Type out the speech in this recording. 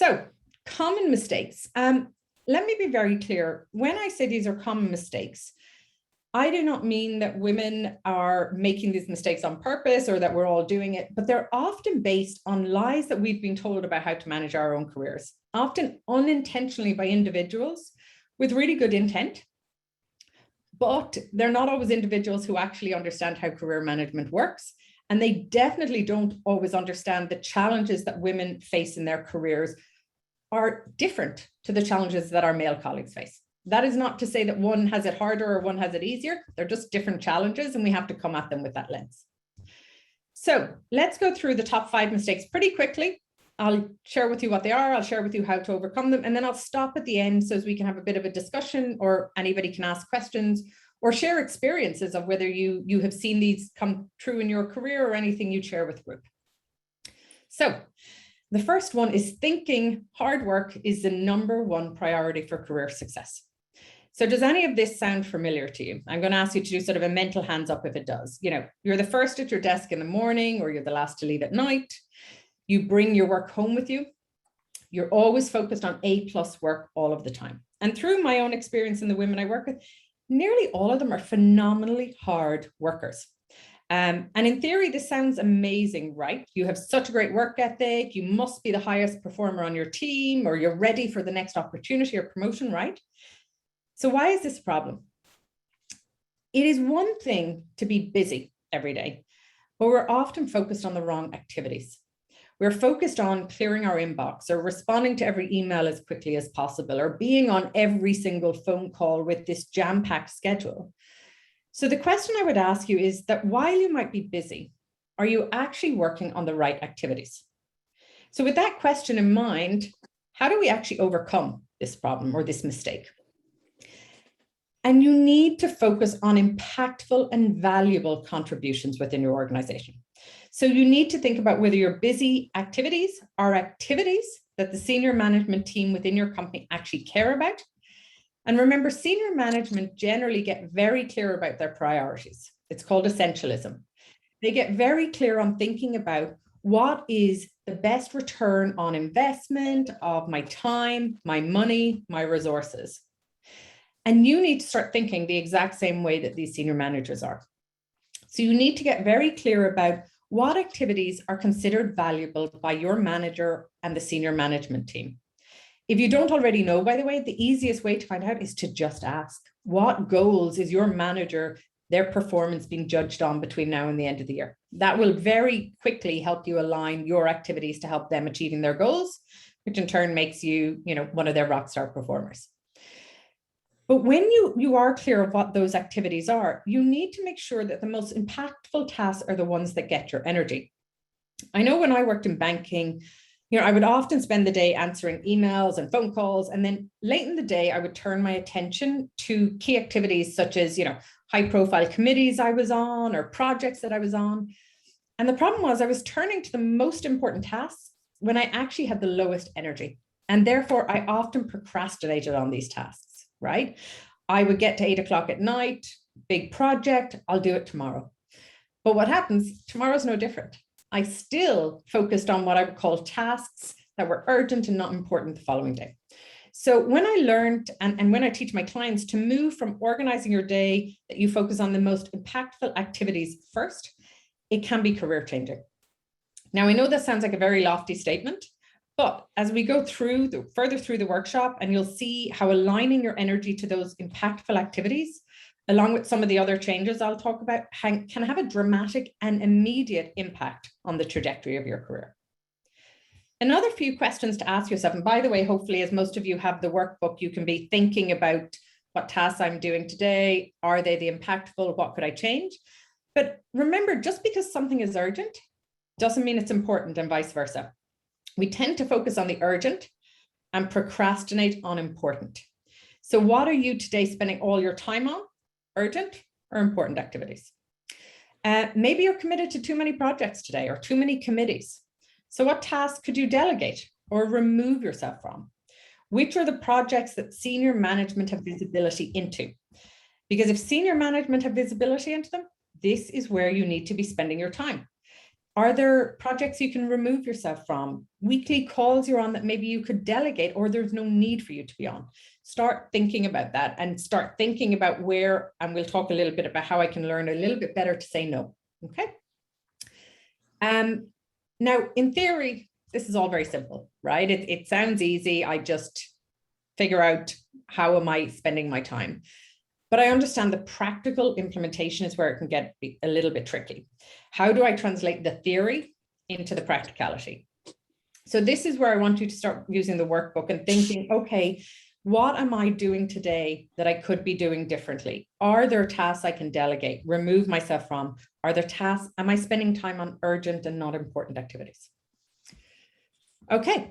So, common mistakes. Let me be very clear. When I say these are common mistakes, I do not mean that women are making these mistakes on purpose or that we're all doing it, but they're often based on lies that we've been told about how to manage our own careers, often unintentionally by individuals with really good intent. But they're not always individuals who actually understand how career management works. And they definitely don't always understand the challenges that women face in their careers are different to the challenges that our male colleagues face. That is not to say that one has it harder or one has it easier. They're just different challenges, and we have to come at them with that lens. So let's go through the top 5 mistakes pretty quickly. I'll share with you what they are. I'll share with you how to overcome them. And then I'll stop at the end so as we can have a bit of a discussion, or anybody can ask questions or share experiences of whether you have seen these come true in your career or anything you'd share with the group. So the first one is thinking hard work is the #1 priority for career success. So does any of this sound familiar to you? I'm going to ask you to do sort of a mental hands up if it does. You know, you're the first at your desk in the morning, or you're the last to leave at night. You bring your work home with you. You're always focused on A+ work all of the time. And through my own experience and the women I work with, nearly all of them are phenomenally hard workers. And in theory, this sounds amazing, right? You have such a great work ethic. You must be the highest performer on your team, or you're ready for the next opportunity or promotion, right? So why is this a problem? It is one thing to be busy every day, but we're often focused on the wrong activities. We're focused on clearing our inbox, or responding to every email as quickly as possible, or being on every single phone call with this jam-packed schedule. So the question I would ask you is that while you might be busy, are you actually working on the right activities? So with that question in mind, how do we actually overcome this problem or this mistake? And you need to focus on impactful and valuable contributions within your organization. So you need to think about whether your busy activities are activities that the senior management team within your company actually care about. And remember, senior management generally get very clear about their priorities. It's called essentialism. They get very clear on thinking about what is the best return on investment of my time, my money, my resources. And you need to start thinking the exact same way that these senior managers are. So you need to get very clear about what activities are considered valuable by your manager and the senior management team. If you don't already know, by the way, the easiest way to find out is to just ask. What goals is your manager, their performance being judged on between now and the end of the year? That will very quickly help you align your activities to help them achieving their goals, which in turn makes you, one of their rock star performers. But when you are clear of what those activities are, you need to make sure that the most impactful tasks are the ones that get your energy. I know when I worked in banking, I would often spend the day answering emails and phone calls. And then late in the day, I would turn my attention to key activities such as, high profile committees I was on or projects that I was on. And the problem was I was turning to the most important tasks when I actually had the lowest energy. And therefore, I often procrastinated on these tasks. Right? I would get to 8 o'clock at night, big project, I'll do it tomorrow. But what happens? Tomorrow's no different. I still focused on what I would call tasks that were urgent and not important the following day. So when I learned, and when I teach my clients to move from organizing your day, that you focus on the most impactful activities first, it can be career changing. Now, I know that sounds like a very lofty statement, but as we go further through the workshop, and you'll see how aligning your energy to those impactful activities, along with some of the other changes I'll talk about, can have a dramatic and immediate impact on the trajectory of your career. Another few questions to ask yourself, and by the way, hopefully, as most of you have the workbook, you can be thinking about what tasks I'm doing today. Are they the impactful? What could I change? But remember, just because something is urgent doesn't mean it's important, and vice versa. We tend to focus on the urgent and procrastinate on important. So what are you today spending all your time on? Urgent or important activities? Maybe you're committed to too many projects today or too many committees. So what tasks could you delegate or remove yourself from? Which are the projects that senior management have visibility into? Because if senior management have visibility into them, this is where you need to be spending your time. Are there projects you can remove yourself from? Weekly calls you're on that maybe you could delegate, or there's no need for you to be on? Start thinking about that, and start thinking about where, and we'll talk a little bit about how I can learn a little bit better to say no. Okay. Now, in theory, this is all very simple, right? It sounds easy. I just figure out how am I spending my time. But I understand the practical implementation is where it can get a little bit tricky. How do I translate the theory into the practicality? So this is where I want you to start using the workbook and thinking, okay, what am I doing today that I could be doing differently? Are there tasks I can delegate, remove myself from? Are there tasks, am I spending time on urgent and not important activities? Okay,